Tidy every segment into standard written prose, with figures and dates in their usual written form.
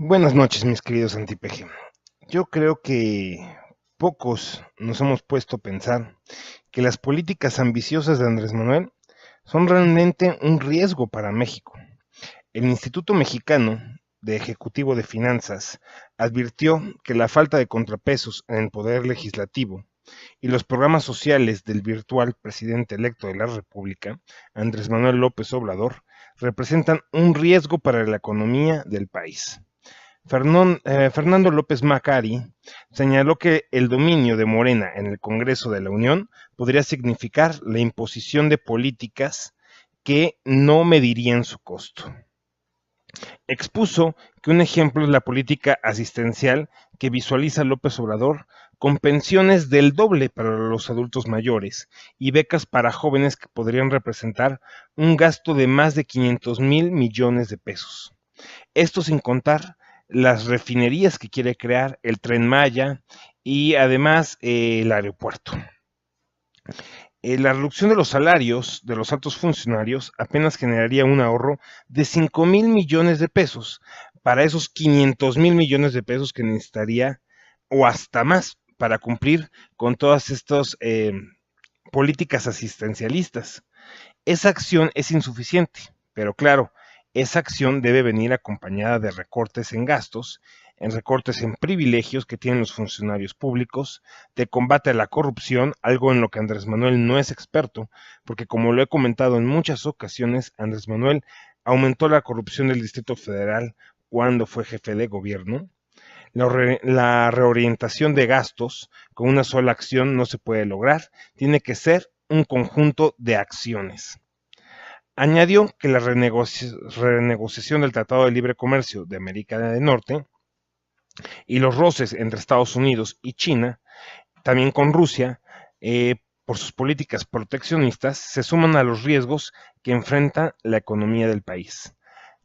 Buenas noches, mis queridos antipeje. Yo creo que pocos nos hemos puesto a pensar que las políticas ambiciosas de Andrés Manuel son realmente un riesgo para México. El Instituto Mexicano de Ejecutivo de Finanzas advirtió que la falta de contrapesos en el poder legislativo y los programas sociales del virtual presidente electo de la República, Andrés Manuel López Obrador, representan un riesgo para la economía del país. Fernando López Macari señaló que el dominio de Morena en el Congreso de la Unión podría significar la imposición de políticas que no medirían su costo. Expuso que un ejemplo es la política asistencial que visualiza López Obrador con pensiones del doble para los adultos mayores y becas para jóvenes que podrían representar un gasto de más de 500 mil millones de pesos. Esto sin contar las refinerías que quiere crear, el Tren Maya y además el aeropuerto. La reducción de los salarios de los altos funcionarios apenas generaría un ahorro de 5 mil millones de pesos para esos 500 mil millones de pesos que necesitaría o hasta más para cumplir con todas estas políticas asistencialistas. Esa acción es insuficiente, pero claro, esa acción debe venir acompañada de recortes en gastos, en recortes en privilegios que tienen los funcionarios públicos, de combate a la corrupción, algo en lo que Andrés Manuel no es experto, porque como lo he comentado en muchas ocasiones, Andrés Manuel aumentó la corrupción del Distrito Federal cuando fue jefe de gobierno. La reorientación de gastos con una sola acción no se puede lograr, tiene que ser un conjunto de acciones. Añadió que la renegociación del Tratado de Libre Comercio de América del Norte y los roces entre Estados Unidos y China, también con Rusia, por sus políticas proteccionistas, se suman a los riesgos que enfrenta la economía del país.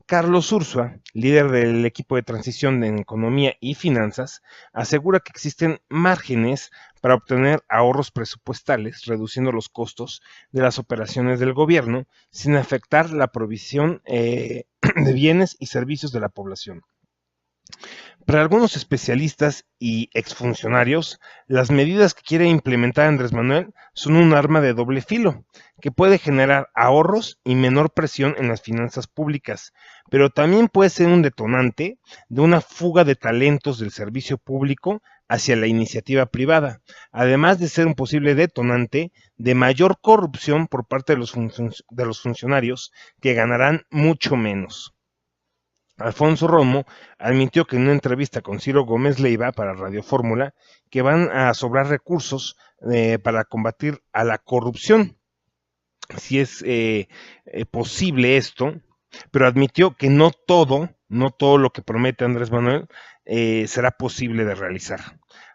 Carlos Ursúa, líder del equipo de transición en economía y finanzas, asegura que existen márgenes para obtener ahorros presupuestales, reduciendo los costos de las operaciones del gobierno sin afectar la provisión de bienes y servicios de la población. Para algunos especialistas y exfuncionarios, las medidas que quiere implementar Andrés Manuel son un arma de doble filo, que puede generar ahorros y menor presión en las finanzas públicas, pero también puede ser un detonante de una fuga de talentos del servicio público hacia la iniciativa privada, además de ser un posible detonante de mayor corrupción por parte de los funcionarios que ganarán mucho menos. Alfonso Romo admitió que en una entrevista con Ciro Gómez Leiva para Radio Fórmula que van a sobrar recursos para combatir a la corrupción, si es posible esto, pero admitió que no todo lo que promete Andrés Manuel será posible de realizar.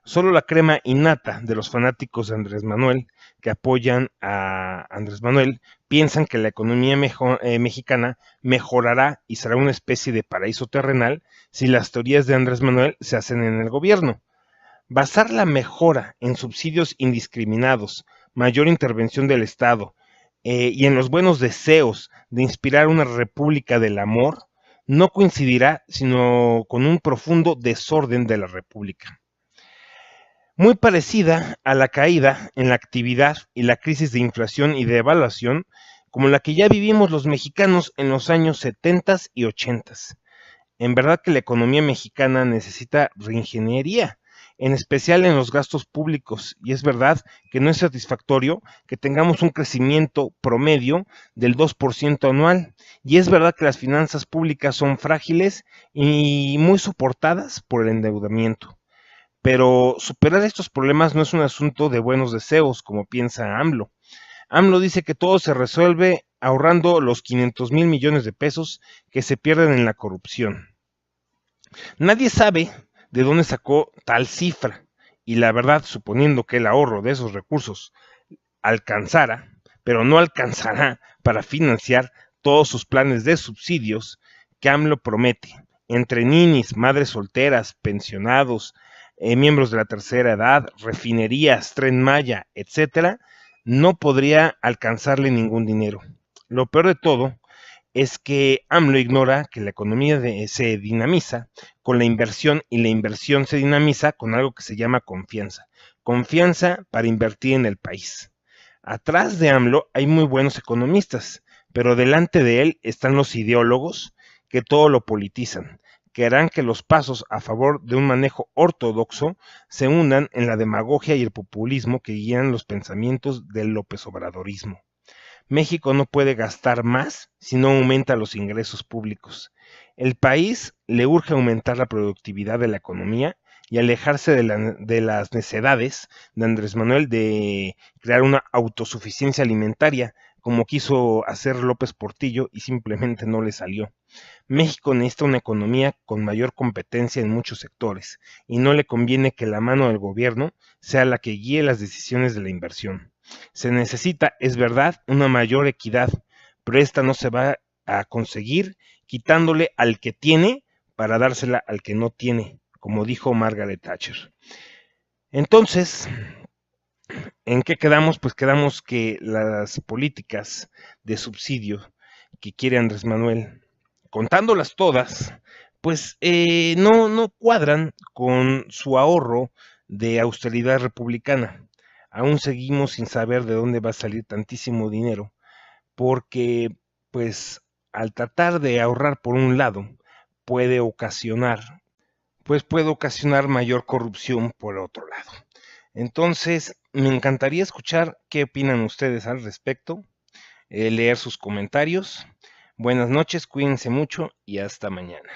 Solo la crema innata de los fanáticos de Andrés Manuel que apoyan a Andrés Manuel piensan que la economía mexicana mejorará y será una especie de paraíso terrenal si las teorías de Andrés Manuel se hacen en el gobierno. Basar la mejora en subsidios indiscriminados, mayor intervención del Estado y en los buenos deseos de inspirar una república del amor no coincidirá sino con un profundo desorden de la república. Muy parecida a la caída en la actividad y la crisis de inflación y de devaluación como la que ya vivimos los mexicanos en los años 70 y 80. En verdad que la economía mexicana necesita reingeniería, en especial en los gastos públicos, y es verdad que no es satisfactorio que tengamos un crecimiento promedio del 2% anual, y es verdad que las finanzas públicas son frágiles y muy soportadas por el endeudamiento. Pero superar estos problemas no es un asunto de buenos deseos, como piensa AMLO. AMLO dice que todo se resuelve ahorrando los 500 mil millones de pesos que se pierden en la corrupción. Nadie sabe de dónde sacó tal cifra, y la verdad, suponiendo que el ahorro de esos recursos alcanzara, pero no alcanzará para financiar todos sus planes de subsidios que AMLO promete, entre ninis, madres solteras, pensionados, miembros de la tercera edad, refinerías, Tren Maya, etcétera, no podría alcanzarle ningún dinero. Lo peor de todo es que AMLO ignora que la economía se dinamiza con la inversión y la inversión se dinamiza con algo que se llama confianza. Confianza para invertir en el país. Atrás de AMLO hay muy buenos economistas, pero delante de él están los ideólogos que todo lo politizan, que harán que los pasos a favor de un manejo ortodoxo se hundan en la demagogia y el populismo que guían los pensamientos del López Obradorismo. México no puede gastar más si no aumenta los ingresos públicos. El país le urge aumentar la productividad de la economía y alejarse de las necedades de Andrés Manuel de crear una autosuficiencia alimentaria, como quiso hacer López Portillo y simplemente no le salió. México necesita una economía con mayor competencia en muchos sectores y no le conviene que la mano del gobierno sea la que guíe las decisiones de la inversión. Se necesita, es verdad, una mayor equidad, pero esta no se va a conseguir quitándole al que tiene para dársela al que no tiene, como dijo Margaret Thatcher. Entonces, ¿en qué quedamos? Pues quedamos que las políticas de subsidio que quiere Andrés Manuel, contándolas todas, pues no cuadran con su ahorro de austeridad republicana. Aún seguimos sin saber de dónde va a salir tantísimo dinero, porque pues al tratar de ahorrar por un lado, puede ocasionar, puede ocasionar mayor corrupción por otro lado. Entonces, me encantaría escuchar qué opinan ustedes al respecto, leer sus comentarios. Buenas noches, cuídense mucho y hasta mañana.